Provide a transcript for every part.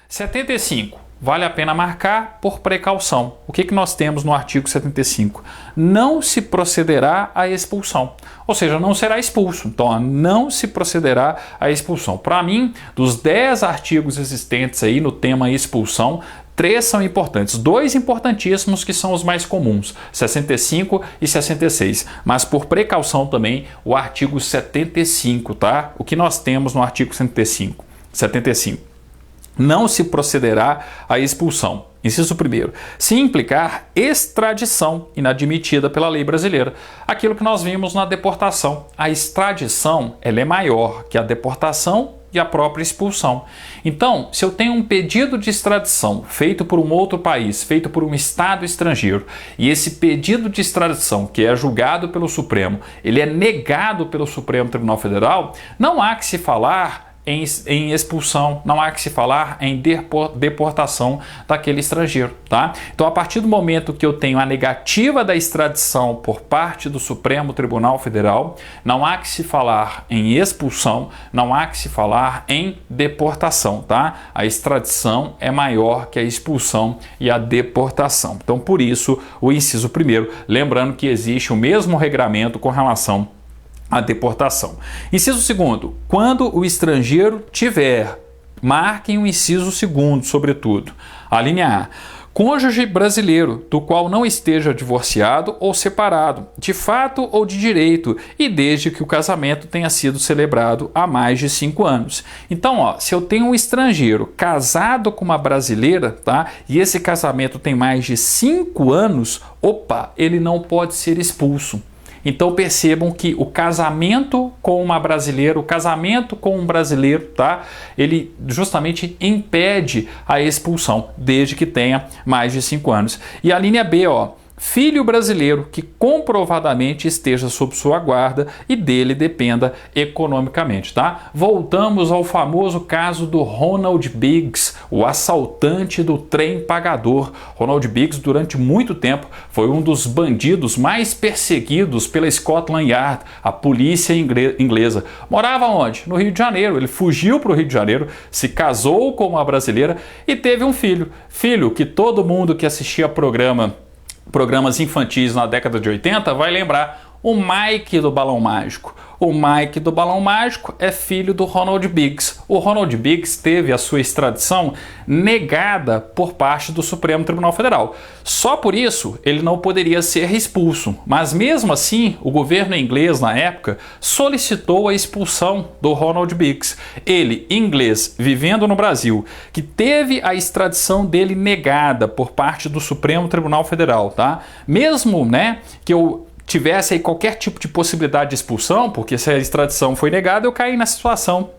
(75) Vale a pena marcar por precaução. O que nós temos no artigo 75? Não se procederá à expulsão. Ou seja, não será expulso. Então, não se procederá à expulsão. Para mim, dos 10 artigos existentes aí no tema expulsão, 3 são importantes. 2 importantíssimos que são os mais comuns, 65 e 66. Mas por precaução também, o artigo 75, tá? O que nós temos no artigo 75? Não se procederá à expulsão. Inciso 1º, se implicar extradição inadmitida pela lei brasileira. Aquilo que nós vimos na deportação. A extradição ela é maior que a deportação e a própria expulsão. Então, se eu tenho um pedido de extradição feito por um outro país, feito por um Estado estrangeiro, e esse pedido de extradição, que é julgado pelo Supremo, ele é negado pelo Supremo Tribunal Federal, não há que se falar em expulsão, não há que se falar em deportação daquele estrangeiro, tá? Então, a partir do momento que eu tenho a negativa da extradição por parte do Supremo Tribunal Federal, não há que se falar em expulsão, não há que se falar em deportação, tá? A extradição é maior que a expulsão e a deportação. Então, por isso, o inciso 1º, lembrando que existe o mesmo regramento com relação a deportação. Inciso 2º, quando o estrangeiro tiver, marquem o inciso 2º, sobretudo. A linha A, cônjuge brasileiro, do qual não esteja divorciado ou separado, de fato ou de direito, e desde que o casamento tenha sido celebrado há mais de 5 anos. Então, ó, se eu tenho um estrangeiro casado com uma brasileira, tá? E esse casamento tem mais de 5 anos, opa, ele não pode ser expulso. Então percebam que o casamento com uma brasileira, o casamento com um brasileiro, tá? Ele justamente impede a expulsão, desde que tenha mais de 5 anos. E a linha B, ó, filho brasileiro que comprovadamente esteja sob sua guarda e dele dependa economicamente, tá? Voltamos ao famoso caso do Ronald Biggs, o assaltante do trem pagador. Ronald Biggs, durante muito tempo, foi um dos bandidos mais perseguidos pela Scotland Yard, a polícia inglesa. Morava onde? No Rio de Janeiro. Ele fugiu para o Rio de Janeiro, se casou com uma brasileira e teve um filho. Filho que todo mundo que assistia programas infantis na década de 80 vai lembrar, o Mike do Balão Mágico. O Mike do Balão Mágico é filho do Ronald Biggs. O Ronald Biggs teve a sua extradição negada por parte do Supremo Tribunal Federal. Só por isso ele não poderia ser expulso. Mas mesmo assim, o governo inglês na época solicitou a expulsão do Ronald Biggs. Ele, inglês, vivendo no Brasil, que teve a extradição dele negada por parte do Supremo Tribunal Federal, tá? Mesmo, né, que eu tivesse aí qualquer tipo de possibilidade de expulsão, porque se a extradição foi negada, eu caí na situação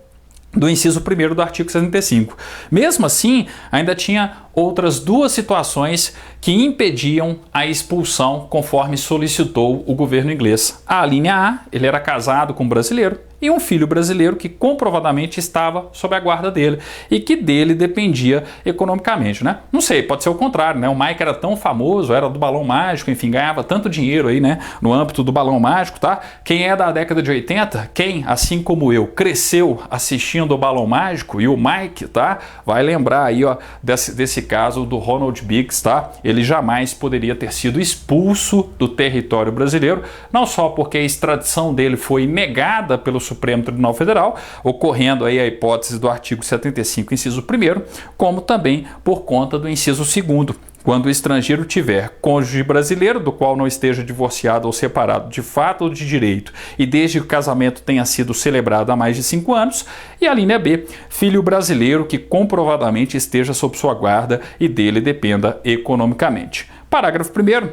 do inciso 1º do artigo 65. Mesmo assim, ainda tinha outras 2 situações que impediam a expulsão conforme solicitou o governo inglês. A linha A, ele era casado com um brasileiro e um filho brasileiro que comprovadamente estava sob a guarda dele e que dele dependia economicamente, né? Não sei, pode ser o contrário, né? O Mike era tão famoso, era do Balão Mágico, enfim, ganhava tanto dinheiro aí, né? No âmbito do Balão Mágico, tá? Quem é da década de 80, quem, assim como eu, cresceu assistindo o Balão Mágico e o Mike, tá? Vai lembrar aí, ó, desse caso do Ronald Biggs, tá? Ele jamais poderia ter sido expulso do território brasileiro, não só porque a extradição dele foi negada pelo Supremo Tribunal Federal, ocorrendo aí a hipótese do artigo 75, inciso 1º, como também por conta do inciso 2º, quando o estrangeiro tiver cônjuge brasileiro, do qual não esteja divorciado ou separado de fato ou de direito, e desde que o casamento tenha sido celebrado há mais de 5 anos, e a linha B, filho brasileiro que comprovadamente esteja sob sua guarda e dele dependa economicamente. Parágrafo 1º.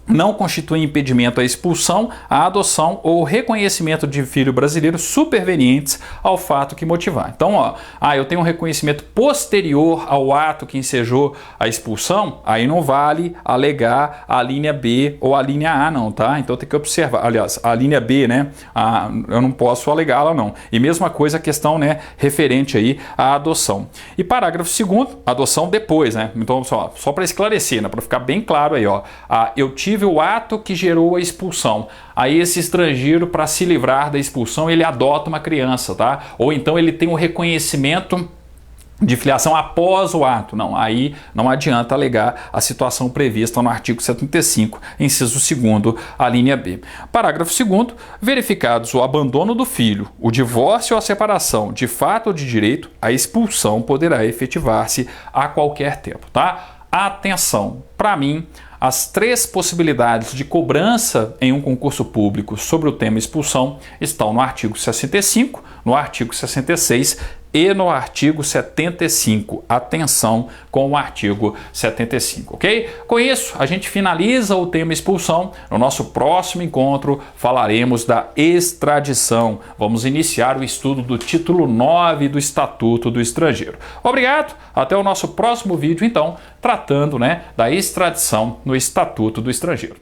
Não constitui impedimento à expulsão, à adoção ou reconhecimento de filho brasileiro supervenientes ao fato que motivar. Então, ó, eu tenho um reconhecimento posterior ao ato que ensejou a expulsão, aí não vale alegar a linha B ou a linha A não, tá? Então tem que observar, aliás, a linha B, né, eu não posso alegá-la não. E mesma coisa a questão, né, referente aí à adoção. E parágrafo 2º, adoção depois, né? Então, só para esclarecer, né, para ficar bem claro aí, ó, eu tive possível ato que gerou a expulsão. Aí esse estrangeiro, para se livrar da expulsão, ele adota uma criança, tá? Ou então ele tem o reconhecimento de filiação após o ato. Não, aí não adianta alegar a situação prevista no artigo 75, inciso 2º, a linha B. Parágrafo 2º, verificados o abandono do filho, o divórcio ou a separação, de fato ou de direito, a expulsão poderá efetivar-se a qualquer tempo, tá? Atenção, para mim, as 3 possibilidades de cobrança em um concurso público sobre o tema expulsão estão no artigo 65, no artigo 66 e no artigo 75. Atenção com o artigo 75, ok? Com isso, a gente finaliza o tema expulsão. No nosso próximo encontro, falaremos da extradição. Vamos iniciar o estudo do título 9 do Estatuto do Estrangeiro. Obrigado, até o nosso próximo vídeo, então, tratando, da extradição no Estatuto do Estrangeiro.